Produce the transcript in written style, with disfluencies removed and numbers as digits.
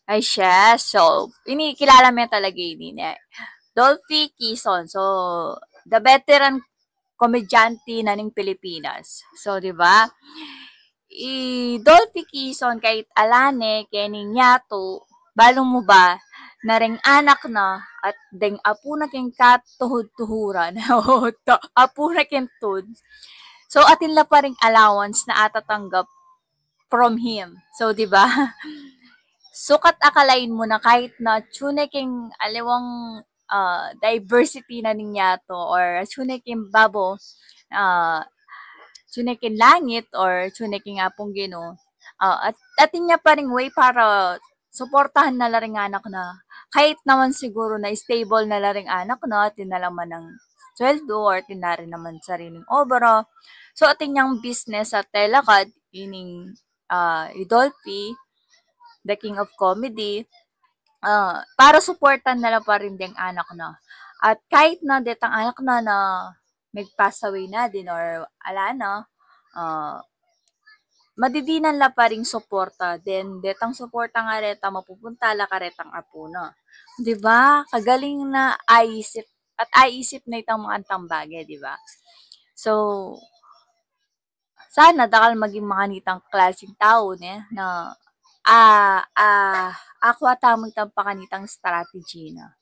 Ay siya. So, inikilala mo yan talaga yun eh. Dolphy Quezon. So, the veteran komedyante na ng Pilipinas. So, di ba? Dolphy Quezon kahit alane, kening yato, balong mo ba, na ring anak na, at deng apo na king katuhod-tuhuran. Apo na king tud. So, atin la pa ring allowance na atatanggap from him. So, di ba? Sukat akalain mo na kahit na tsuneking aliwang diversity na ninyato or tsuneking babo uh, tsuneking langit or tsuneking apong gino at atin niya pa ring way para suportahan na laring anak na kahit naman siguro na stable na laring anak na tinalaman ng sweldo or tinari naman sariling obra. So atin niyang business at telakad ining Idolfi, the king of comedy, para suportan na lang pa rin din anak na. At kahit na detang anak na nag-pass away na din or ala na, uh, madidinan la pa ring suporta. Then, detang suporta nga reta, mapupunta la ka retang apo na. 'Di ba? Kagaling na aisip at aisip na itang mga tambage, 'di ba? So, sana dakal maging makanitang klaseng tao ne na ako tamang pakanitang strategy na.